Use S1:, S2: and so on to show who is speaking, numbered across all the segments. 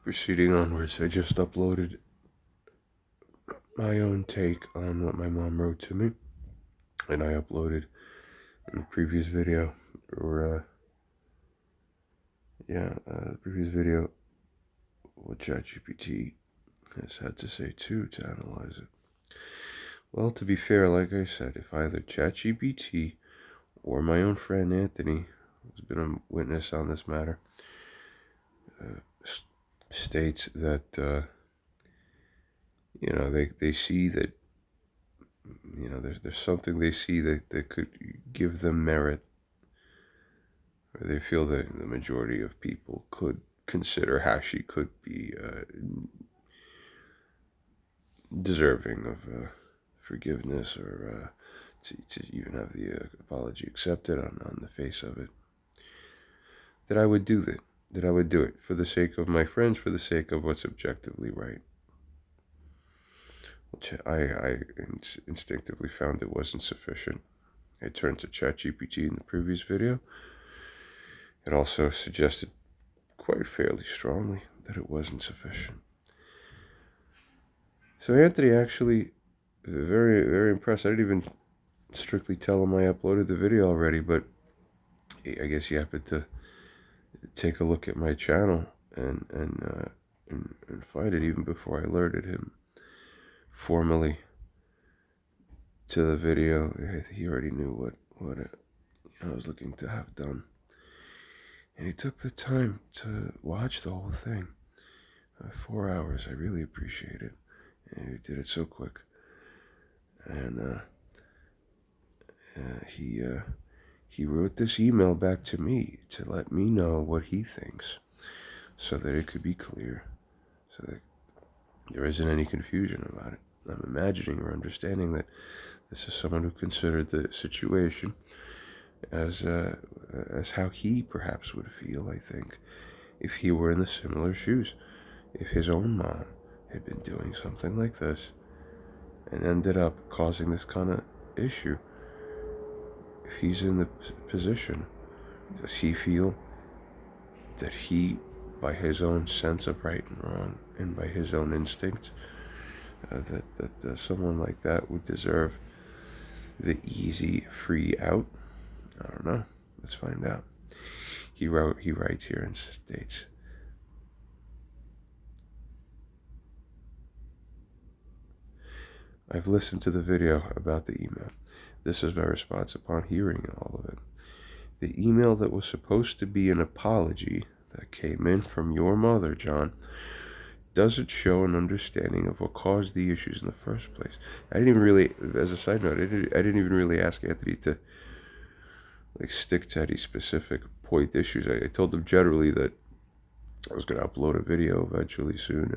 S1: Proceeding onwards, I just uploaded my own take on what my mom wrote to me, and I uploaded in the previous video, or the previous video, what ChatGPT has had to say too to analyze it. Well, to be fair, like I said, if either ChatGPT or my own friend Anthony, who's been a witness on this matter, uh, states that they see that there's something they see that could give them merit, or they feel that the majority of people could consider how she could be deserving of forgiveness, or to even have the apology accepted on the face of it, that I would do that. That I would do it for the sake of my friends, for the sake of what's objectively right. Which I instinctively found it wasn't sufficient. I turned to ChatGPT in the previous video. It also suggested quite fairly strongly that it wasn't sufficient. So Anthony actually, very, very impressed. I didn't even strictly tell him I uploaded the video already, but I guess he happened to take a look at my channel and find it even before I alerted him formally to the video. He already knew what I was looking to have done, and he took the time to watch the whole thing. 4 hours. I really appreciate it, and he did it so quick. And he wrote this email back to me to let me know what he thinks, so that it could be clear, so that there isn't any confusion about it. I'm imagining or understanding that this is someone who considered the situation as how he perhaps would feel, I think, if he were in the similar shoes. If his own mom had been doing something like this and ended up causing this kind of issue, if he's in the position, does he feel that he, by his own sense of right and wrong, and by his own instinct, that someone like that would deserve the easy, free out? I don't know. Let's find out. He writes here and states, I've listened to the video about the email. This is my response upon hearing all of it. The email that was supposed to be an apology that came in from your mother, John, doesn't show an understanding of what caused the issues in the first place. I didn't even really, as a side note, I didn't even really ask Anthony to stick to any specific point issues. I told him generally that I was going to upload a video eventually soon,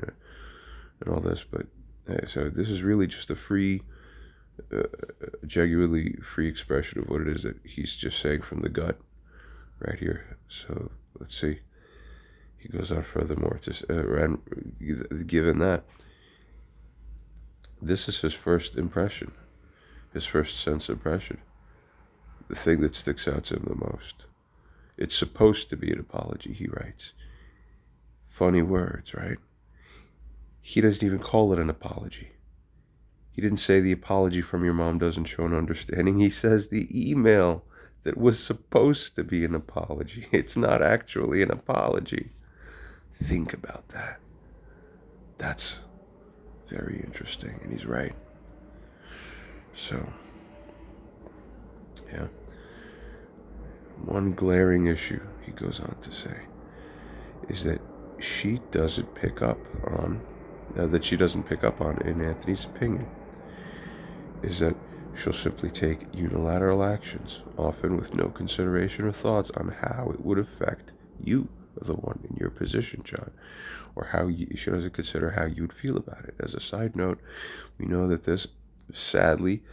S1: and all this, but so this is really just a free, genuinely free expression of what it is that he's just saying from the gut right here. So let's see. He goes on furthermore to given that this is his first impression, his first sense impression, the thing that sticks out to him the most. It's supposed to be an apology, he writes. Funny words, right? He doesn't even call it an apology. He didn't say the apology from your mom doesn't show an understanding. He says the email that was supposed to be an apology. It's not actually an apology. Think about that. That's very interesting, and he's right. So, yeah. One glaring issue, he goes on to say, is that she doesn't pick up on, in Anthony's opinion, is that she'll simply take unilateral actions, often with no consideration or thoughts on how it would affect you, the one in your position, John, or she doesn't consider how you'd feel about it. As a side note, we know that this sadly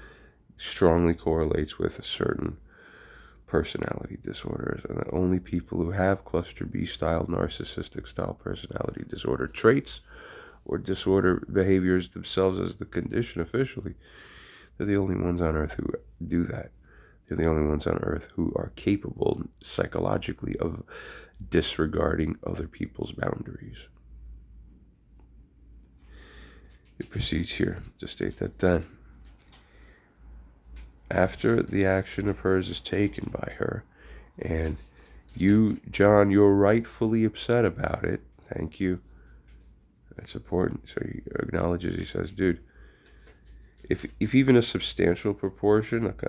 S1: strongly correlates with a certain personality disorders, and that only people who have cluster B style, narcissistic style personality disorder traits or disorder behaviors themselves as the condition officially, they're the only ones on earth who do that. They're the only ones on earth who are capable psychologically of disregarding other people's boundaries. It proceeds here to state that then, after the action of hers is taken by her, and you, John, you're rightfully upset about it. Thank you. That's important. So he acknowledges, he says, dude, if even a substantial proportion, like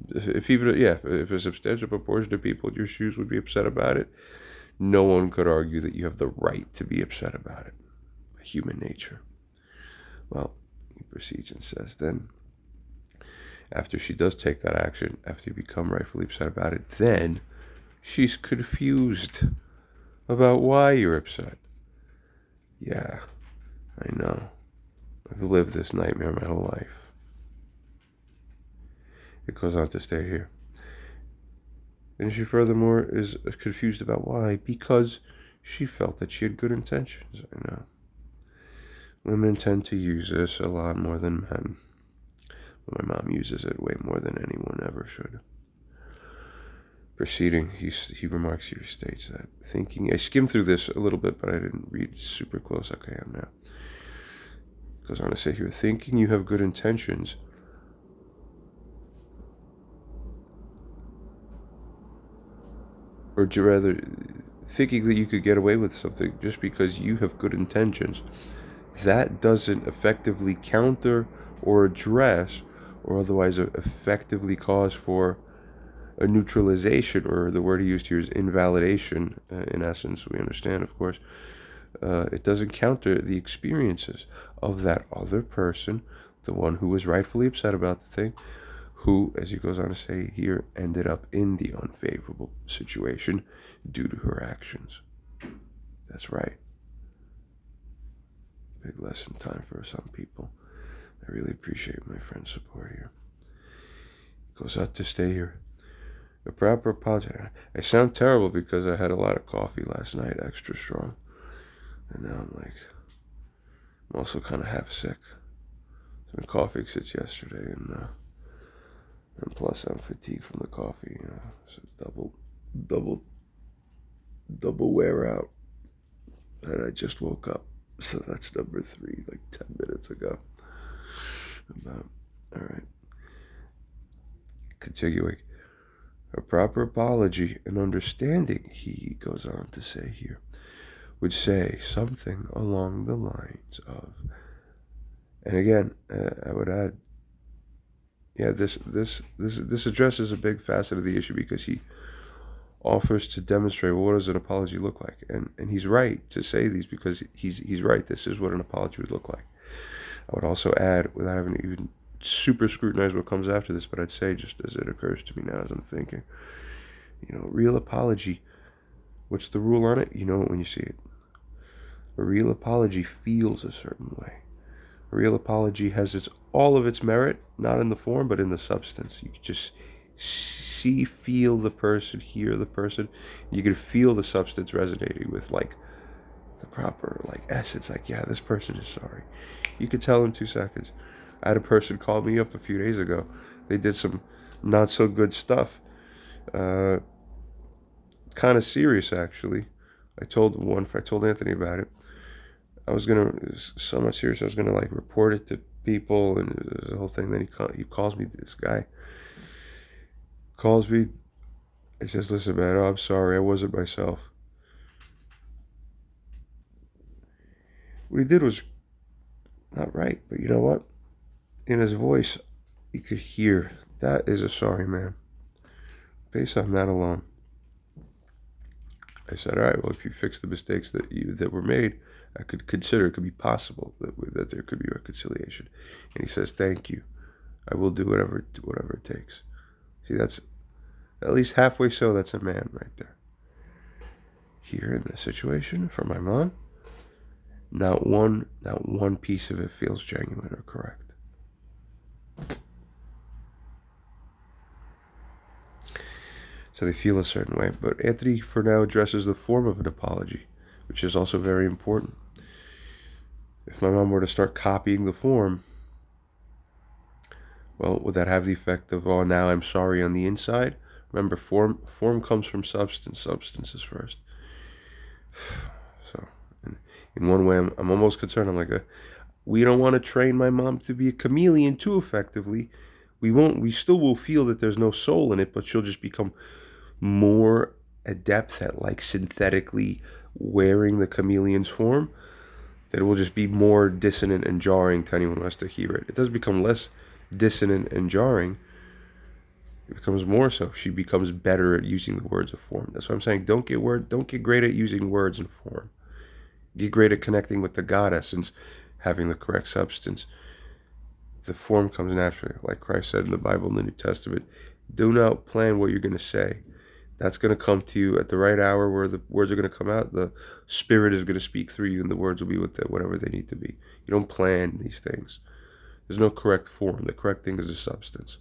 S1: if a substantial proportion of people in your shoes would be upset about it, no one could argue that you have the right to be upset about it. Human nature. Well, he proceeds and says, then, after she does take that action, after you become rightfully upset about it, then she's confused about why you're upset. Yeah, I know. I've lived this nightmare my whole life. It goes on to state here. And she furthermore is confused about why, because she felt that she had good intentions. I know. Women tend to use this a lot more than men. But my mom uses it way more than anyone ever should. Proceeding, he remarks here, states that thinking, I skimmed through this a little bit, but I didn't read super close. Okay, I am now. Goes on to say here, thinking you have good intentions or rather, thinking that you could get away with something just because you have good intentions, that doesn't effectively counter or address or otherwise effectively cause for a neutralization, or the word he used here is invalidation, in essence, we understand, of course. It doesn't counter the experiences of that other person, the one who was rightfully upset about the thing, who, as he goes on to say here, ended up in the unfavorable situation due to her actions. That's right. Big lesson time for some people. I really appreciate my friend's support here. Goes out to stay here. A proper apology. I sound terrible because I had a lot of coffee last night, extra strong. And now I'm also kind of half sick. I've been coughing since yesterday, and plus I'm fatigued from the coffee. So double wear out. And I just woke up. So that's number 3, like 10 minutes ago. Alright. Continuing. A proper apology and understanding, he goes on to say here, would say something along the lines of, and again, I would add, yeah, this addresses a big facet of the issue, because he offers to demonstrate, well, what does an apology look like, and he's right to say these, because he's right. This is what an apology would look like. I would also add, without having to even super scrutinize what comes after this, but I'd say, just as it occurs to me now as I'm thinking, real apology, what's the rule on it? You know it when you see it. A real apology feels a certain way. A real apology has all of its merit, not in the form, but in the substance. You can just see, feel the person, hear the person. You can feel the substance resonating with, like, the proper, like, essence. Like, yeah, this person is sorry. You could tell in 2 seconds. I had a person call me up a few days ago. They did some not so good stuff. Kind of serious, actually. I told Anthony about it. I was gonna, somewhat serious. I was gonna, like, report it to people and the whole thing. Then he calls me. This guy calls me. He says, "Listen, man, I'm sorry. I wasn't myself." What he did was not right, but you know what? In his voice, you could hear that is a sorry man. Based on that alone, I said, "All right. Well, if you fix the mistakes that were made, I could consider it could be possible that there could be reconciliation." And he says, "Thank you. I will do whatever it takes." See, that's at least halfway so. That's a man right there. Here in this situation for my mom, not one piece of it feels genuine or correct. So they feel a certain way. But Anthony, for now, addresses the form of an apology, which is also very important. If my mom were to start copying the form, well, would that have the effect of, oh, now I'm sorry on the inside? Remember, form comes from substance. Substance is first. So, in one way, I'm almost concerned. I'm like, We don't want to train my mom to be a chameleon too effectively. We still will feel that there's no soul in it, but she'll just become more adept at like synthetically wearing the chameleon's form, that it will just be more dissonant and jarring to anyone who has to hear it. It does become less dissonant and jarring. It becomes more so. She becomes better at using the words of form. That's what I'm saying. Don't get great at using words and form. Get great at connecting with the God essence, having the correct substance. The form comes naturally. Like Christ said in the Bible in the New Testament, do not plan what you're going to say. That's going to come to you at the right hour where the words are going to come out. The Spirit is going to speak through you, and the words will be with it, whatever they need to be. You don't plan these things. There's no correct form. The correct thing is a substance.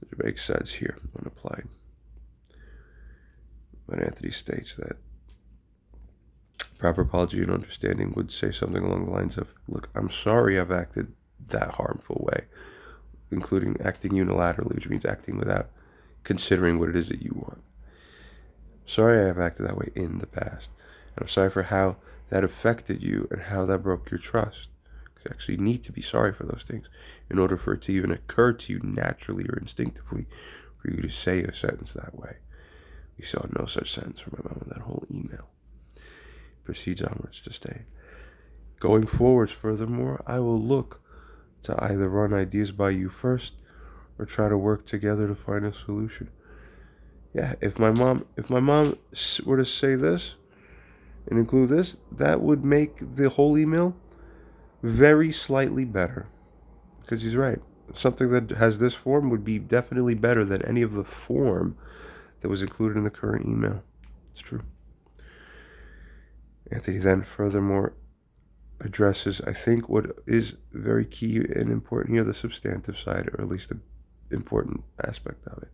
S1: Which makes sense here when applied. But Anthony states that proper apology and understanding would say something along the lines of, look, I'm sorry I've acted that harmful way, including acting unilaterally, which means acting without considering what it is that you want. Sorry I have acted that way in the past. And I'm sorry for how that affected you and how that broke your trust. Because you actually need to be sorry for those things in order for it to even occur to you naturally or instinctively for you to say a sentence that way. We saw no such sentence from my mom in that whole email. Proceeds onwards to state, going forwards, furthermore, I will look to either run ideas by you first or try to work together to find a solution. Yeah, if my mom were to say this and include this, that would make the whole email very slightly better. Because he's right. Something that has this form would be definitely better than any of the form that was included in the current email. It's true. Anthony then furthermore addresses, I think, what is very key and important here, the substantive side, or at least the important aspect of it.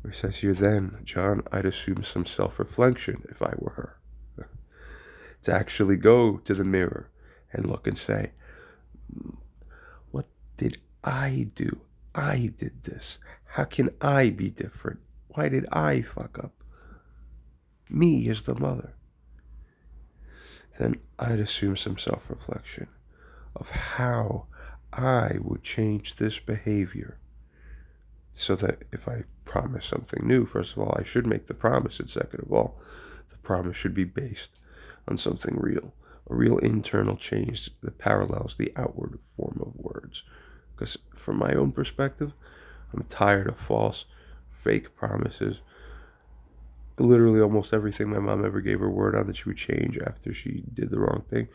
S1: Where he says here, then, John, I'd assume some self-reflection if I were her. To actually go to the mirror and look and say, what did I do? I did this. How can I be different? Why did I fuck up? Me as the mother. Then I'd assume some self-reflection of how I would change this behavior so that if I promise something new, first of all, I should make the promise, and second of all, the promise should be based on something real, a real internal change that parallels the outward form of words. Because from my own perspective, I'm tired of false, fake promises. Literally almost everything my mom ever gave her word on that she would change after she did the wrong thing,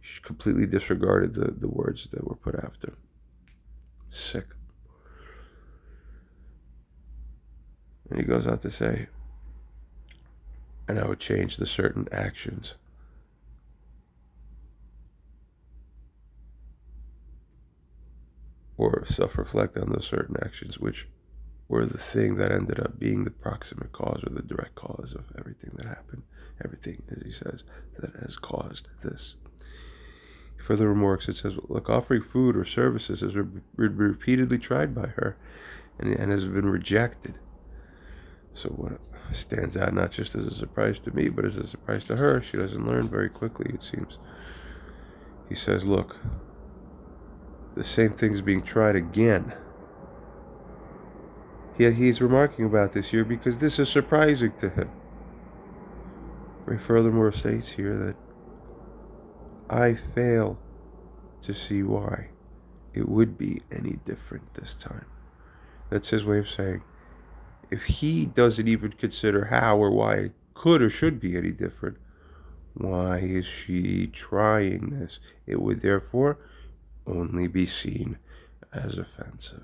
S1: she completely disregarded the words that were put after. Sick. And he goes on to say, and I would change the certain actions or self-reflect on those certain actions which were the thing that ended up being the proximate cause or the direct cause of everything that happened. Everything, as he says, that has caused this. He further remarks, it says, look, offering food or services has been repeatedly tried by her and has been rejected. So what stands out not just as a surprise to me, but as a surprise to her, she doesn't learn very quickly, it seems. He says, look, the same thing's being tried again. Yet he's remarking about this here because this is surprising to him. He furthermore states here that I fail to see why it would be any different this time. That's his way of saying, if he doesn't even consider how or why it could or should be any different, why is she trying this? It would therefore only be seen as offensive.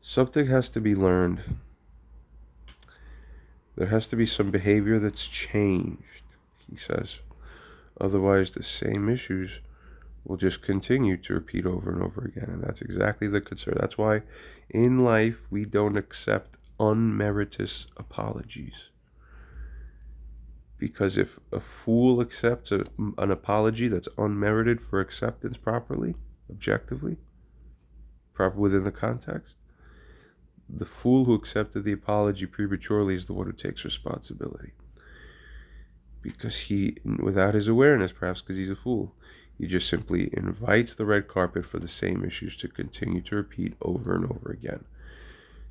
S1: Something has to be learned. There has to be some behavior that's changed, he says. Otherwise, the same issues will just continue to repeat over and over again. And that's exactly the concern. That's why in life we don't accept unmeritorious apologies. Because if a fool accepts an apology that's unmerited for acceptance properly, objectively, proper within the context, the fool who accepted the apology prematurely is the one who takes responsibility. because he, without his awareness, perhaps because he's a fool, he just simply invites the red carpet for the same issues to continue to repeat over and over again.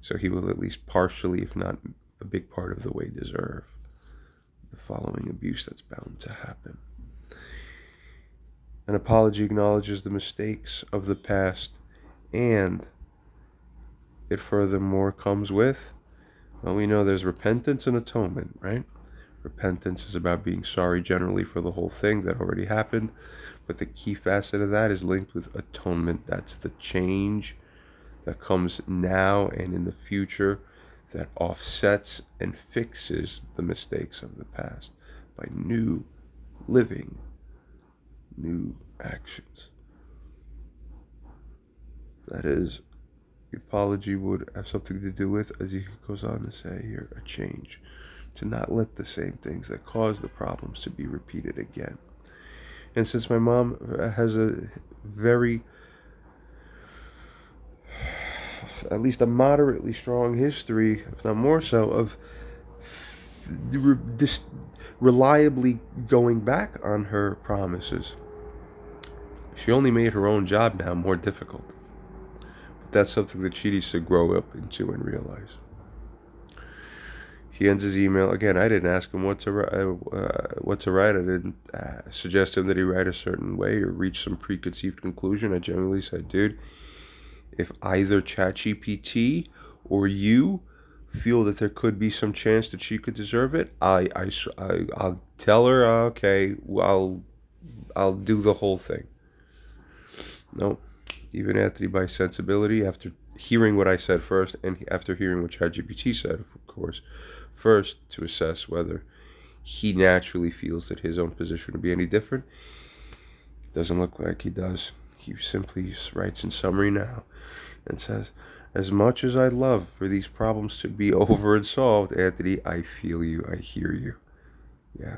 S1: So he will at least partially, if not a big part of the way, deserve the following abuse that's bound to happen. An apology acknowledges the mistakes of the past, and it furthermore comes with, well, we know there's repentance and atonement, right? Repentance is about being sorry generally for the whole thing that already happened, but the key facet of that is linked with atonement. That's the change that comes now and in the future that offsets and fixes the mistakes of the past by new living, new actions. That is, the apology would have something to do with, as he goes on to say here, a change. To not let the same things that cause the problems to be repeated again. And since my mom has a very, at least a moderately strong history, if not more so, of reliably going back on her promises, she only made her own job now more difficult. But that's something that she needs to grow up into and realize. He ends his email again. I didn't ask him what to write. I didn't suggest him that he write a certain way or reach some preconceived conclusion. I generally said, dude, if either ChatGPT or you feel that there could be some chance that she could deserve it, I'll tell her, okay, I'll do the whole thing. No, even Anthony, by sensibility, after hearing what I said first and after hearing what ChatGPT said, of course, first to assess whether he naturally feels that his own position would be any different. Doesn't look like he does. He simply writes in summary now and says, as much as I'd love for these problems to be over and solved, Anthony, I feel you. I hear you. Yeah.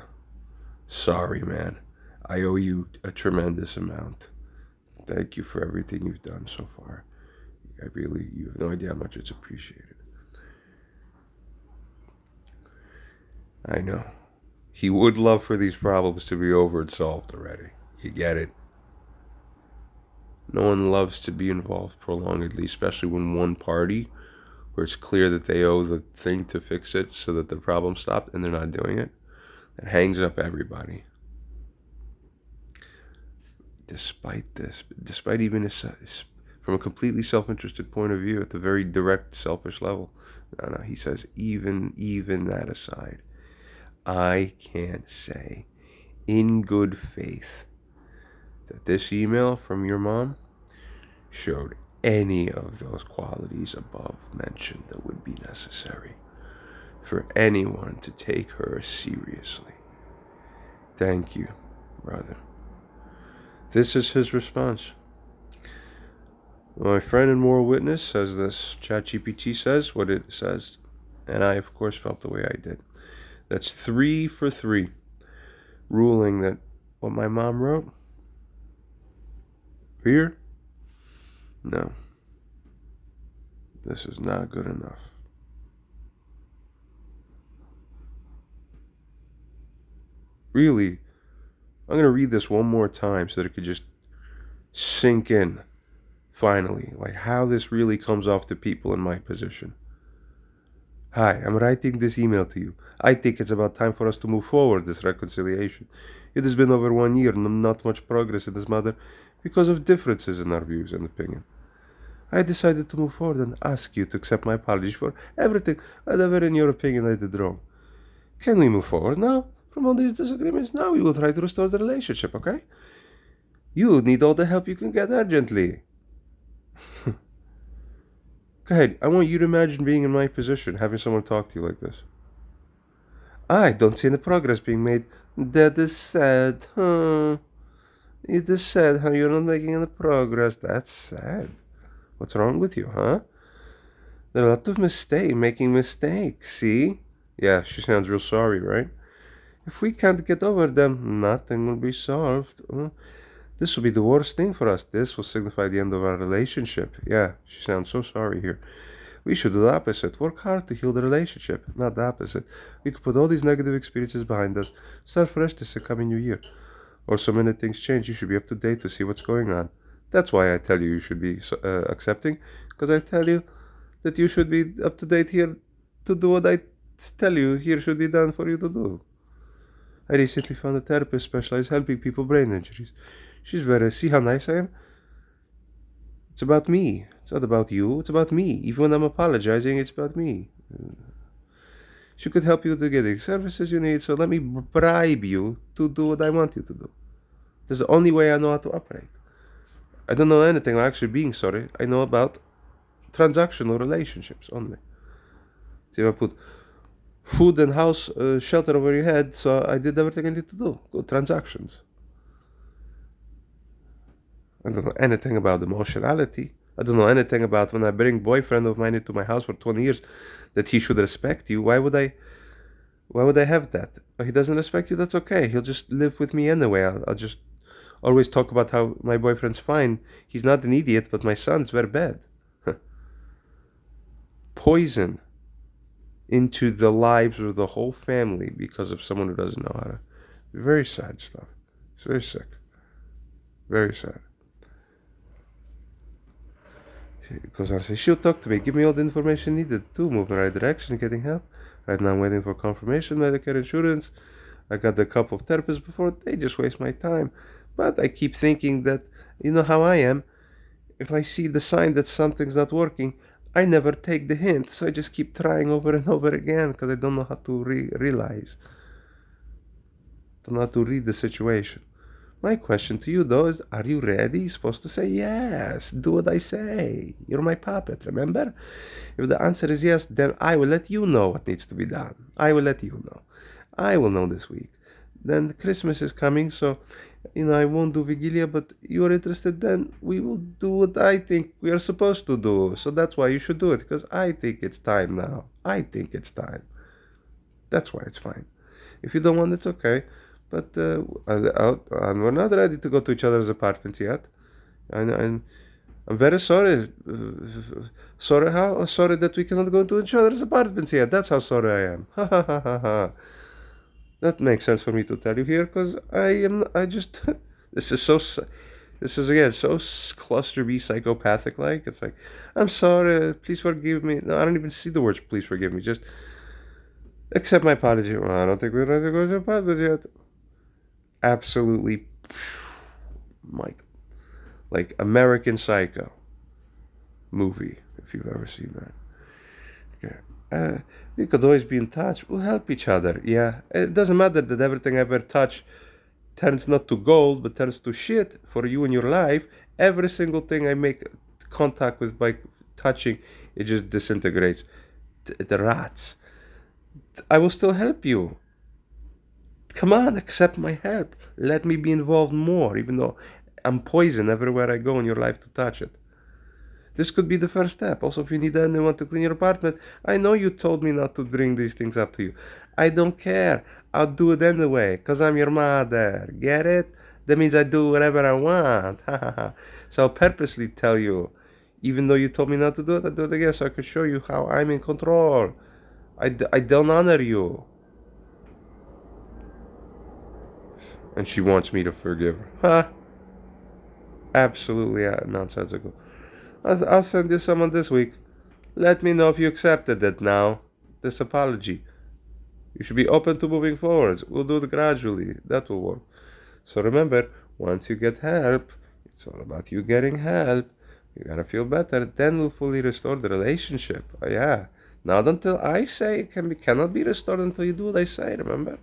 S1: Sorry, man. I owe you a tremendous amount. Thank you for everything you've done so far. You have no idea how much it's appreciated. I know. He would love for these problems to be over and solved already. You get it? No one loves to be involved prolongedly, especially when one party, where it's clear that they owe the thing to fix it so that the problem stopped and they're not doing it. That hangs up everybody. Despite this, despite even from a completely self-interested point of view, at the very direct, selfish level, no, he says, even that aside, I can't say in good faith that this email from your mom showed any of those qualities above mentioned that would be necessary for anyone to take her seriously. Thank you, brother. This is his response. My friend and moral witness says this. ChatGPT says what it says, and I, of course, felt the way I did. That's 3 for 3, ruling that what my mom wrote here, no, this is not good enough. Really, I'm going to read this one more time so that it could just sink in, finally, like how this really comes off to people in my position. Hi, I'm writing this email to you. I think it's about time for us to move forward this reconciliation. It has been over 1 year and not much progress in this matter because of differences in our views and opinion. I decided to move forward and ask you to accept my apologies for everything, whatever in your opinion I did wrong. Can we move forward now from all these disagreements? Now we will try to restore the relationship, okay? You need all the help you can get urgently. Go ahead, I want you to imagine being in my position, having someone talk to you like this. I don't see any progress being made. That is sad, huh? It is sad how you're not making any progress. That's sad. What's wrong with you, huh? There are a lot of making mistakes, see? Yeah, she sounds real sorry, right? If we can't get over them, nothing will be solved. This will be the worst thing for us. This will signify the end of our relationship. Yeah, she sounds so sorry here. We should do the opposite. Work hard to heal the relationship, not the opposite. We could put all these negative experiences behind us. Start fresh this coming new year. Also, many things change. You should be up to date to see what's going on. That's why I tell you should be accepting, because I tell you that you should be up to date here to do what I tell you here should be done for you to do. I recently found a therapist specialized helping people brain injuries. She's very, see how nice I am? It's about me. It's not about you. It's about me. Even when I'm apologizing, it's about me. She could help you to get the services you need, so let me bribe you to do what I want you to do. That's the only way I know how to operate. I don't know anything about actually being sorry. I know about transactional relationships only. See, if I put food and house shelter over your head, so I did everything I need to do. Good transactions. I don't know anything about emotionality. I don't know anything about when I bring boyfriend of mine into my house for 20 years that he should respect you. Why would I have that? If he doesn't respect you, that's okay. He'll just live with me anyway. I'll just always talk about how my boyfriend's fine. He's not an idiot, but my son's very bad. Poison into the lives of the whole family because of someone who doesn't know how to. Very sad stuff. It's very sick. Very sad. She goes on to say, she'll talk to me, give me all the information needed to move in the right direction, getting help. Right now I'm waiting for confirmation, Medicare insurance. I got a couple of therapists before, they just waste my time. But I keep thinking that, you know how I am, if I see the sign that something's not working, I never take the hint, so I just keep trying over and over again because I don't know how to realize. Don't know how to read the situation. My question to you, though, is are you ready? You're supposed to say yes. Do what I say. You're my puppet, remember? If the answer is yes, then I will let you know what needs to be done. I will let you know. I will know this week. Then Christmas is coming, so, I won't do Vigilia, but you're interested, then we will do what I think we are supposed to do. So that's why you should do it, because I think it's time now. I think it's time. That's why it's fine. If you don't want, it's okay. But we're not ready to go to each other's apartments yet. I'm very sorry. Sorry how? Sorry that we cannot go into each other's apartments yet. That's how sorry I am. Ha ha ha ha ha. That makes sense for me to tell you here, because I just, this is again so cluster B psychopathic like. It's like, I'm sorry, please forgive me. No, I don't even see the words please forgive me. Just accept my apology. Well, I don't think we're ready to go to apartments yet. Absolutely, like American Psycho movie, if you've ever seen that. Okay. We could always be in touch. We'll help each other. Yeah. It doesn't matter that everything I ever touch turns not to gold, but turns to shit for you in your life. Every single thing I make contact with by touching, it just disintegrates. The rats. I will still help you. Come on, accept my help. Let me be involved more, even though I'm poison everywhere I go in your life to touch it. This could be the first step. Also, if you need anyone to clean your apartment, I know you told me not to bring these things up to you. I don't care. I'll do it anyway, because I'm your mother. Get it? That means I do whatever I want. So I'll purposely tell you, even though you told me not to do it, I'll do it again so I can show you how I'm in control. I don't honor you. And she wants me to forgive her. Huh? Absolutely nonsensical. I'll send you someone this week. Let me know if you accepted it now. This apology. You should be open to moving forwards. We'll do it gradually. That will work. So remember, once you get help, it's all about you getting help. You gotta feel better. Then we'll fully restore the relationship. Oh, yeah. Not until I say it cannot be restored until you do what I say, remember?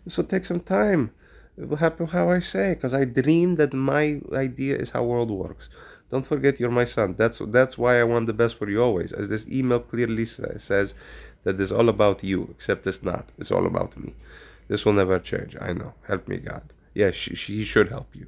S1: This will take some time. It will happen how I say, because I dream that my idea is how world works. Don't forget you're my son. That's why I want the best for you always. As this email clearly says that it's all about you, except it's not. It's all about me. This will never change. I know. Help me, God. Yeah, he should help you.